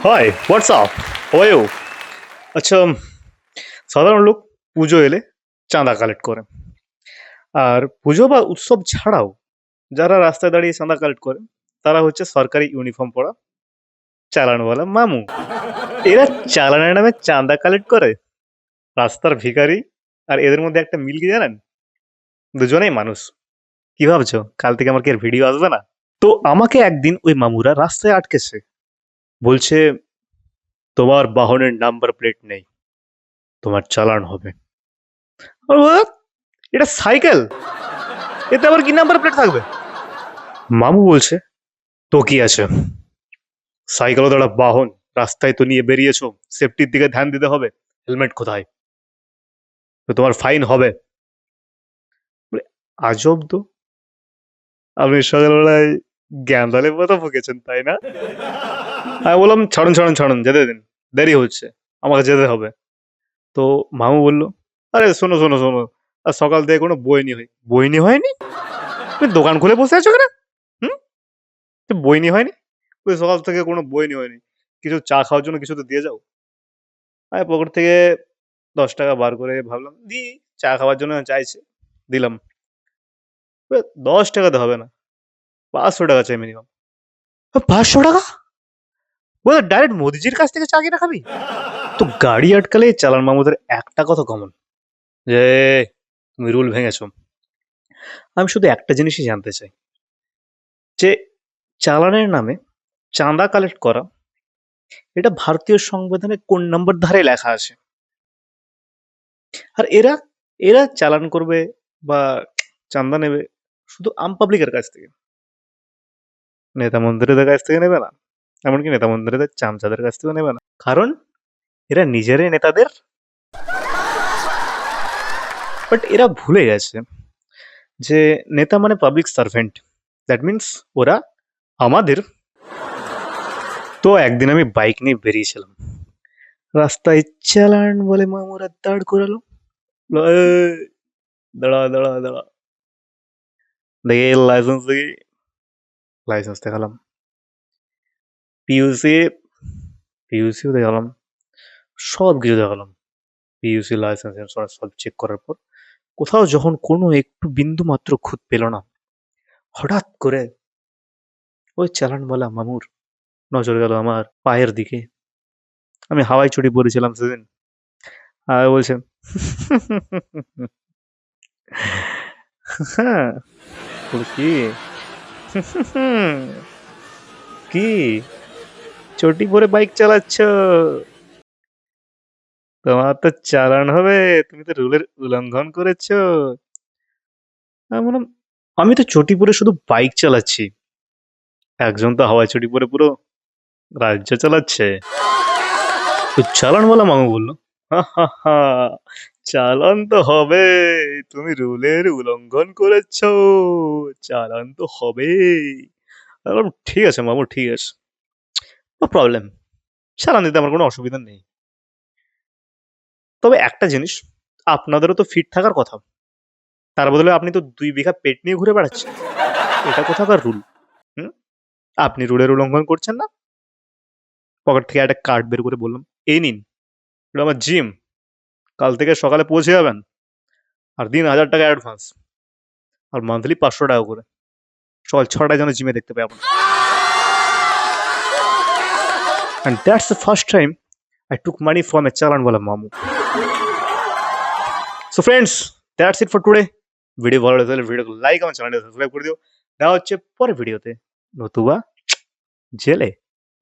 High what's up how. You, সাধারণ লোক পুজো এলে চাঁদা কালেক্ট করে। আর পুজো বা উৎসব ছাড়াও যারা রাস্তায় দাঁড়িয়ে চাঁদা কালেক্ট করে তারা হচ্ছে সরকারি ইউনিফর্ম পরা চালানওয়ালা মামু। এরা চালানের নামে চাঁদা কালেক্ট করে, রাস্তার ভিখারি। আর এদের মধ্যে একটা মিল কি জানেন? দুজনেই মানুষ। কি ভাবছো কাল থেকে আমার কি আর ভিডিও আসবে না? তো আমাকে একদিন ওই মামুরা রাস্তায় আটকেছে, বলছে তোমার বাহনের নাম্বার প্লেট নেই, তোমার চালান হবে। আর what? এটা সাইকেল, এতে আবার কি নাম্বার প্লেট থাকবে? মামু বলছে তো কি আছে, সাইকেলও তো একটা বাহন, রাস্তায় তো নিয়ে বেরিয়েছো, সেফটির দিকে ধ্যান দিতে হবে, হেলমেট কোথায়, তো তোমার ফাইন হবে। বলে, আজব তো, আপনি সকালবেলায় গ্যান্দালের মতো বকেছেন তাই না? আমি বললাম ছাড়ুন ছাড়ুন ছাড়ুন, যেতে দিন, দেরি হচ্ছে, আমাকে যেতে হবে। তো মামু বলল, আরে শোনো শোনো শোনো, আর সকাল থেকে কোনো বইনি হয়নি, তুমি দোকান খুলে বসে আছো কেন? হুম, তো বইনি হয়নি, ওই সকাল থেকে কোনো বইনি হয়নি, কিছু চা খাওয়ার জন্য কিছু তো দিয়ে যাও। আমি পকেট থেকে 10 টাকা বার করে ভাবলাম দি, চা খাওয়ার জন্য চাইছে, দিলাম। 10 টাকাতে হবে না, 500 টাকা চাই মিনিমাম। 500 টাকা? বলে ডাইরেক্ট মোদিজির কাছ থেকে চা কিনা খাবি? তো গাড়ি আটকালে চালান মামুদের একটা কথা কমন, যে তুমি রুল ভেঙেছো। আমি শুধু একটা জিনিসই জানতে চাই, যে চালানের নামে চাঁদা কালেক্ট করা, এটা ভারতীয় সংবিধানে কোন নম্বর ধারায় লেখা আছে? আর এরা এরা চালান করবে বা চাঁদা নেবে শুধু আম পাবলিকের কাছ থেকে, নেতা মন্ত্রীদের কাছ থেকে নেবে না, এমনকি নেতা মন্ত্রীদের চামচাদের কাছ থেকেও নেবে না, কারণ এরা নিজেরাই নেতাদের। বাট এরা ভুলে গেছে যে নেতা মানে পাবলিক সার্ভেন্ট, দ্যাট মিনস ওরা আমাদের। তো একদিন আমি বাইক নিয়ে বেরিয়েছিলাম, রাস্তায় চালান বলে মামুরা দাঁড় করালো। "এই, দাঁড়া দাঁড়া দাঁড়া, দেখি লাইসেন্স, দেখি লাইসেন্স দেখালাম, পিইউসি পিইউসিও দেখালাম, সব কিছু দেখালাম, পিইউসি লাইসেন্স ইন্স্যুরেন্স সব চেক করার পর কোথাও যখন কোনো একটু বিন্দু মাত্র খুঁত পেল না, হঠাৎ করে ওই চালানওয়ালা মামুর নজর গেল আমার পায়ের দিকে। আমি হাওয়াই চটি পরেছিলাম সেদিন। আর বলছে হ্যাঁ, বলে, কি কি চটি পরে বাইক চালাচ্ছ, তোমার তো চালান হবে, তুমি তো রুলের উল্লঙ্ঘন করেছো। আমি বললাম আমি তো চটি পরে শুধু বাইক চালাচ্ছি, একজন তো হাওয়াই চটি পরে পুরো রাজ্য চালাচ্ছে। তো চালানওয়ালা মামু বলল, হা হা হা, চালান তো হবে, তুমি রুলের উল্লঙ্ঘন করেছো, চালান তো হবে। আমি বললাম, ঠিক আছে মামু, ঠিক আছে, নো প্রবলেম, চালান দিতে আমার কোনো অসুবিধা নেই। তবে একটা জিনিস, আপনাদেরও তো ফিট থাকার কথা, তার বদলে আপনি তো 2 বিঘা পেট নিয়ে ঘুরে বেড়াচ্ছেন, এটা কোথাকার রুল? হুম, আপনি রুলের উল্লঙ্ঘন করছেন না? পকেট থেকে একটা কার্ড বের করে বললাম, এই নিন, এটা আমার জিম, কাল থেকে সকালে পৌঁছে যাবেন, আর দিন 1000 টাকা অ্যাডভান্স, আর মান্থলি 500 টাকা করে, সকাল 6টায় যেন জিমে দেখতে পাই আপনার। And that's the first time I took money from a চালানওয়ালা মামু। So friends, that's it for today. Video ভালো লাগলে ভিডিওকে লাইক, আমার চ্যানেলটা সাবস্ক্রাইব করে দিও। দেখা হচ্ছে পরের ভিডিওতে, নতুবা জেলে।